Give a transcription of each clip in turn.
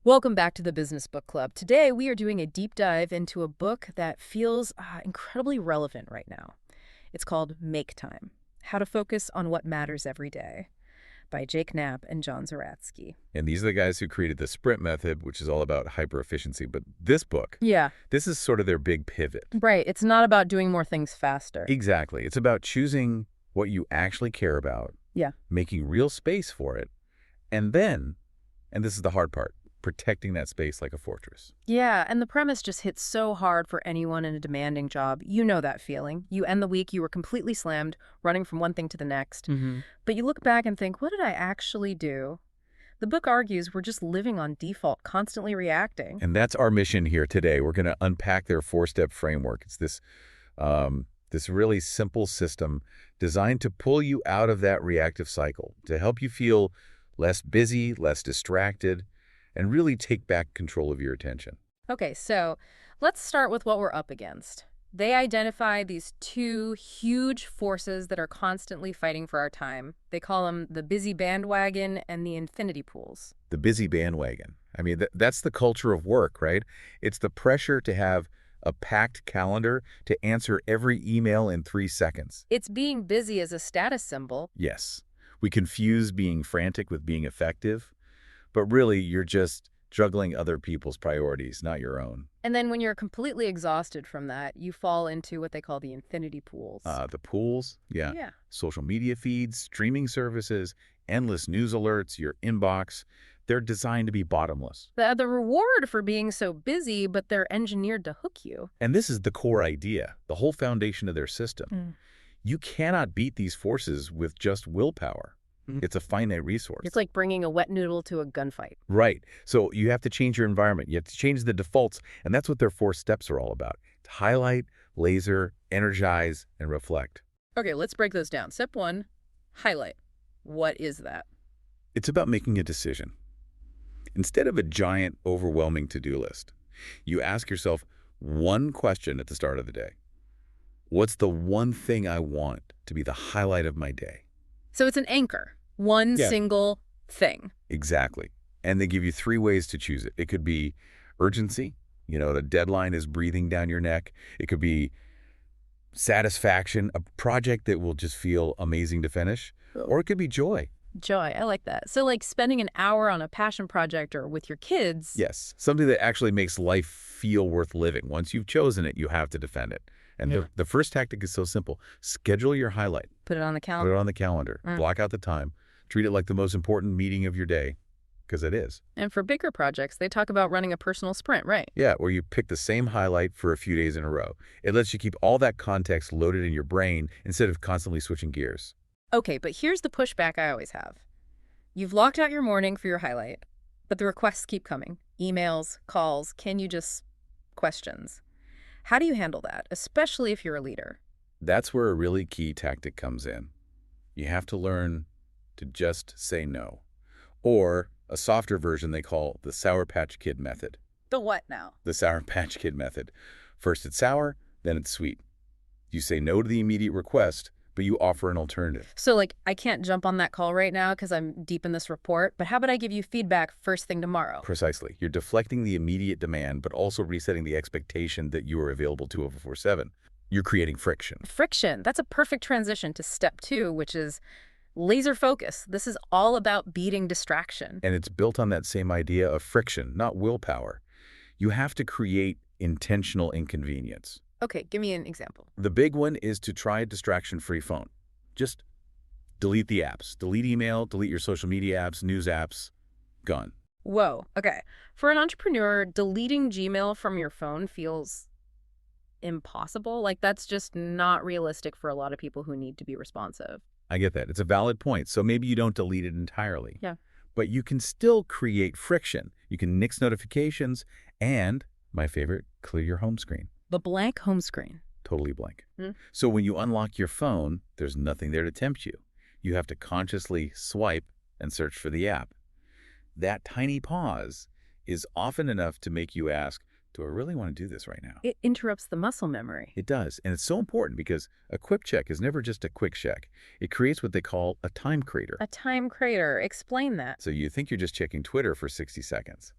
Welcome back to the Business Book Club. Today, we are doing a deep dive into a book that feels incredibly relevant right now. It's called Make Time: How to Focus on What Matters Every Day by Knapp and Zeratsky. And these are the guys who created the sprint method, which is all about hyper-efficiency. But this book, Yeah, this is sort of their big pivot. right. It's not about doing more things faster. Exactly. It's about choosing what you actually care about, Yeah. making real space for it, and then, and this is the hard part, protecting that space like a fortress. Yeah, and the premise just hits so hard for anyone in a demanding job. You know that feeling. You end the week, you were completely slammed, running from one thing to the next. But you look back and think, what did I actually do? The book argues we're just living on default, constantly reacting. And that's our mission here today. We're going to unpack their four-step framework. It's this really simple system designed to pull you out of that reactive cycle, to help you feel less busy, less distracted, and really take back control of your attention. Okay, so let's start with what we're up against. They identify these two huge forces that are constantly fighting for our time. They call them the busy bandwagon and the infinity pools. The busy bandwagon. I mean, that's the culture of work, right? It's the pressure to have a packed calendar, to answer every email in 3 seconds. It's being busy as a status symbol. Yes. We confuse being frantic with being effective, but really you're just juggling other people's priorities, not your own. And then when you're completely exhausted from that, you fall into what they call the infinity pools. The pools, yeah. Yeah. Social media feeds, streaming services, endless news alerts, your inbox, they're designed to be bottomless. The reward for being so busy, but they're engineered to hook you. And this is the core idea, the whole foundation of their system. You cannot beat these forces with just willpower. It's a finite resource. It's like bringing a wet noodle to a gunfight. Right. So you have to change your environment. You have to change the defaults. And that's what their 4 steps are all about. To highlight, laser, energize, and reflect. Okay, let's break those down. Step 1, highlight. What is that? It's about making a decision. Instead of a giant, overwhelming to-do list, you ask yourself one question at the start of the day. What's the one thing I want to be the highlight of my day? So it's an anchor. One single thing. Exactly. And they give you 3 ways to choose it. It could be urgency. You know, the deadline is breathing down your neck. It could be satisfaction, a project that will just feel amazing to finish. Or it could be joy. Joy, I like that. So like spending an hour on a passion project or with your kids. Yes, something that actually makes life feel worth living. Once you've chosen it, you have to defend it. And the first tactic is so simple. Schedule your highlight. Put it on the calendar. Put it on the calendar. Block out the time. Treat it like the most important meeting of your day, because it is. And for bigger projects, they talk about running a personal sprint, right? Yeah, where you pick the same highlight for a few days in a row. It lets you keep all that context loaded in your brain instead of constantly switching gears. Okay, but here's the pushback I always have. You've locked out your morning for your highlight, but the requests keep coming. Emails, calls, can you just questions. How do you handle that, especially if you're a leader? That's where a really key tactic comes in. You have to learn to just say no. Or a softer version they call the Sour Patch Kid method. The what now? The Sour Patch Kid method. First it's sour, then it's sweet. You say no to the immediate request, but you offer an alternative. So like, I can't jump on that call right now because I'm deep in this report, but how about I give you feedback first thing tomorrow? Precisely. You're deflecting the immediate demand, but also resetting the expectation that you are available 24/7. You're creating friction. Friction. That's a perfect transition to step 2, which is laser focus. This is all about beating distraction. And it's built on that same idea of friction, not willpower. You have to create intentional inconvenience. Okay, give me an example. The big one is to try a distraction-free phone. Just delete the apps. Delete email, delete your social media apps, news apps, gone. Whoa, okay. For an entrepreneur, deleting Gmail from your phone feels impossible. Like, that's just not realistic for a lot of people who need to be responsive. I get that. It's a valid point. So maybe you don't delete it entirely. Yeah. But you can still create friction. You can nix notifications and, my favorite, clear your home screen. The blank home screen. Totally blank. So when you unlock your phone, there's nothing there to tempt you. You have to consciously swipe and search for the app. That tiny pause is often enough to make you ask, do I really want to do this right now? It interrupts the muscle memory. It does. And it's so important because a quick check is never just a quick check. It creates what they call a time crater. A time crater. Explain that. So you think you're just checking Twitter for 60 seconds.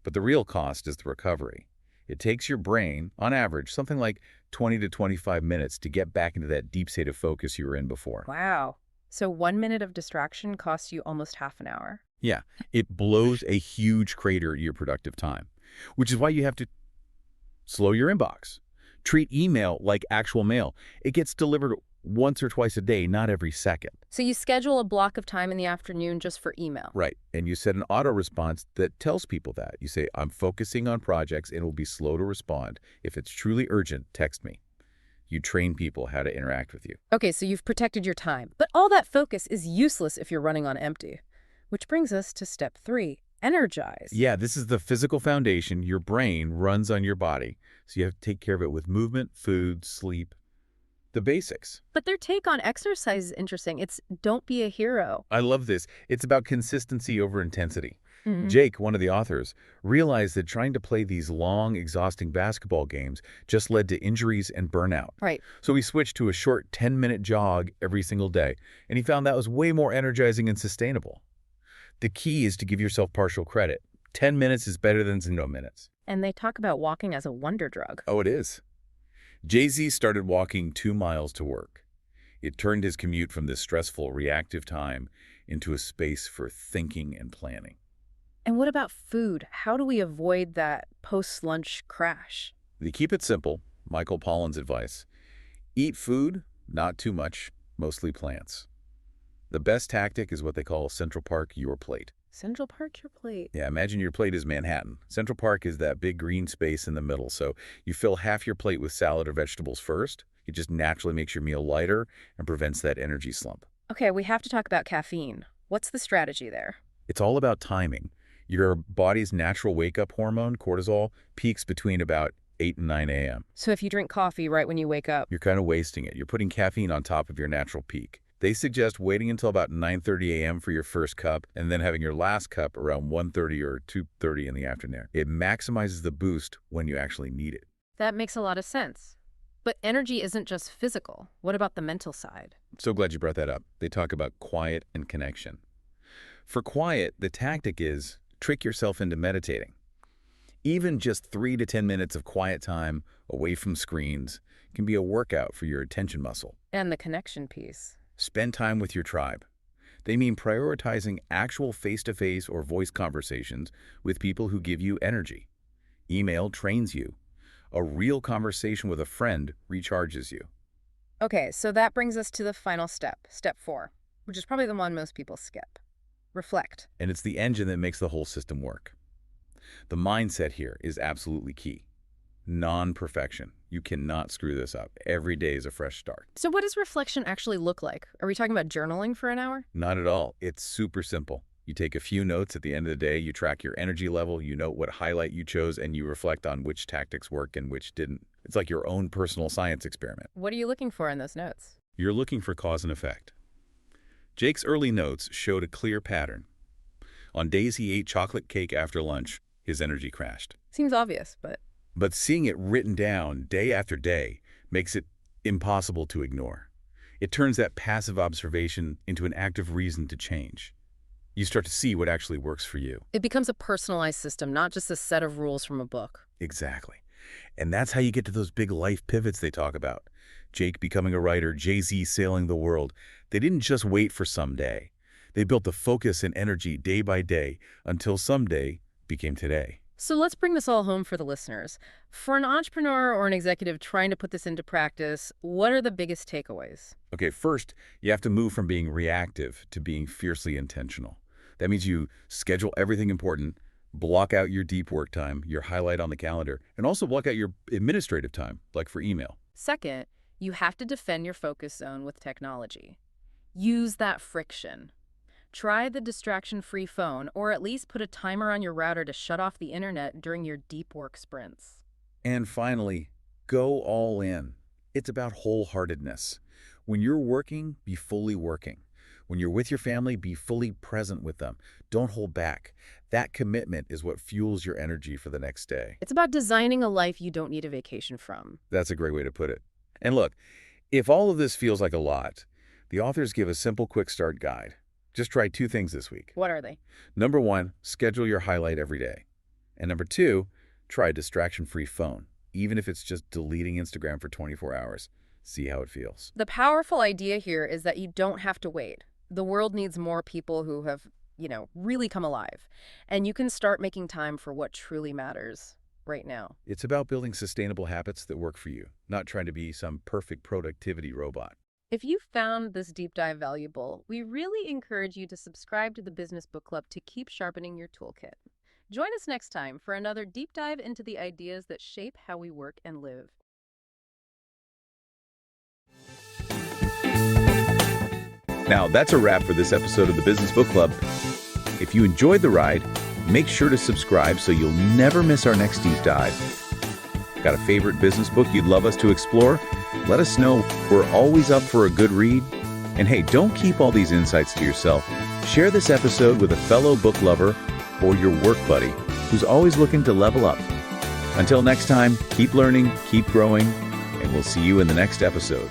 But the real cost is the recovery. It takes your brain, on average, something like 20 to 25 minutes to get back into that deep state of focus you were in before. Wow. So 1 minute of distraction costs you almost half an hour. Yeah, it blows a huge crater at your productive time, which is why you have to slow your inbox. Treat email like actual mail. It gets delivered once or twice a day, not every second. So you schedule a block of time in the afternoon just for email. Right, and you set an auto response that tells people that. You say, I'm focusing on projects and will be slow to respond. If it's truly urgent, text me. You train people how to interact with you. Okay, so you've protected your time. But all that focus is useless if you're running on empty. Which brings us to step 3, energize. Yeah, this is the physical foundation. Your brain runs on your body, so you have to take care of it with movement, food, sleep, the basics. But their take on exercise is interesting. It's don't be a hero. I love this. It's about consistency over intensity. Mhm. Jake, one of the authors, realized that trying to play these long, exhausting basketball games just led to injuries and burnout. Right. So he switched to a short 10-minute jog every single day, and he found that was way more energizing and sustainable. The key is to give yourself partial credit. 10 minutes is better than 0 minutes. And they talk about walking as a wonder drug. Oh, it is. Jay-Z started walking 2 miles to work. It turned his commute from this stressful, reactive time into a space for thinking and planning. And what about food? How do we avoid that post-lunch crash? They keep it simple, Michael Pollan's advice. Eat food, not too much, mostly plants. The best tactic is what they call Central Park your plate. Central Park your plate. Yeah, imagine your plate is Manhattan. Central Park is that big green space in the middle, so you fill half your plate with salad or vegetables first. It just naturally makes your meal lighter and prevents that energy slump. Okay, we have to talk about caffeine. What's the strategy there? It's all about timing. Your body's natural wake-up hormone, cortisol, peaks between about 8 and 9 a.m. So if you drink coffee right when you wake up, You're kind of wasting it. You're putting caffeine on top of your natural peak. They suggest waiting until about 9:30 a.m. for your first cup and then having your last cup around 1:30 or 2:30 in the afternoon. It maximizes the boost when you actually need it. that makes a lot of sense. But energy isn't just physical. What about the mental side? So glad you brought that up. They talk about quiet and connection. For quiet, the tactic is trick yourself into meditating. Even just 3 to 10 minutes of quiet time away from screens can be a workout for your attention muscle. And the connection piece. Spend time with your tribe. They mean prioritizing actual face-to-face or voice conversations with people who give you energy. Email trains you. A real conversation with a friend recharges you. Okay, so that brings us to the final step, step 4, which is probably the one most people skip. Reflect. And it's the engine that makes the whole system work. The mindset here is absolutely key. Non-perfection. You cannot screw this up. Every day is a fresh start. So what does reflection actually look like? Are we talking about journaling for an hour? Not at all. It's super simple. You take a few notes at the end of the day, you track your energy level, you note what highlight you chose, and you reflect on which tactics work and which didn't. It's like your own personal science experiment. What are you looking for in those notes? You're looking for cause and effect. Jake's early notes showed a clear pattern. On days he ate chocolate cake after lunch, his energy crashed. Seems obvious, but But seeing it written down day after day makes it impossible to ignore. It turns that passive observation into an active reason to change. You start to see what actually works for you. it becomes a personalized system, not just a set of rules from a book. Exactly. And that's how you get to those big life pivots they talk about. Jake becoming a writer, Jay-Z sailing the world. They didn't just wait for someday. They built the focus and energy day by day until someday became today. So let's bring this all home for the listeners. For an entrepreneur or an executive trying to put this into practice, what are the biggest takeaways? Okay, first, you have to move from being reactive to being fiercely intentional. That means you schedule everything important, block out your deep work time, your highlight on the calendar, and also block out your administrative time, like for email. Second, you have to defend your focus zone with technology. Use that friction. Try the distraction-free phone, or at least put a timer on your router to shut off the internet during your deep work sprints. And finally, go all in. It's about wholeheartedness. When you're working, be fully working. When you're with your family, be fully present with them. Don't hold back. That commitment is what fuels your energy for the next day. It's about designing a life you don't need a vacation from. That's a great way to put it. And look, if all of this feels like a lot, the authors give a simple quick start guide. Just try 2 things this week. What are they? Number 1, schedule your highlight every day. And number 2, try a distraction-free phone, even if it's just deleting Instagram for 24 hours. See how it feels. The powerful idea here is that you don't have to wait. The world needs more people who have, really come alive. And you can start making time for what truly matters right now. It's about building sustainable habits that work for you, not trying to be some perfect productivity robot. If you found this deep dive valuable, we really encourage you to subscribe to the Business Book Club to keep sharpening your toolkit. Join us next time for another deep dive into the ideas that shape how we work and live. Now, that's a wrap for this episode of the Business Book Club. If you enjoyed the ride, make sure to subscribe so you'll never miss our next deep dive. Got a favorite business book you'd love us to explore? Let us know. We're always up for a good read. And hey, don't keep all these insights to yourself. Share this episode with a fellow book lover or your work buddy who's always looking to level up. Until next time, keep learning, keep growing, and we'll see you in the next episode.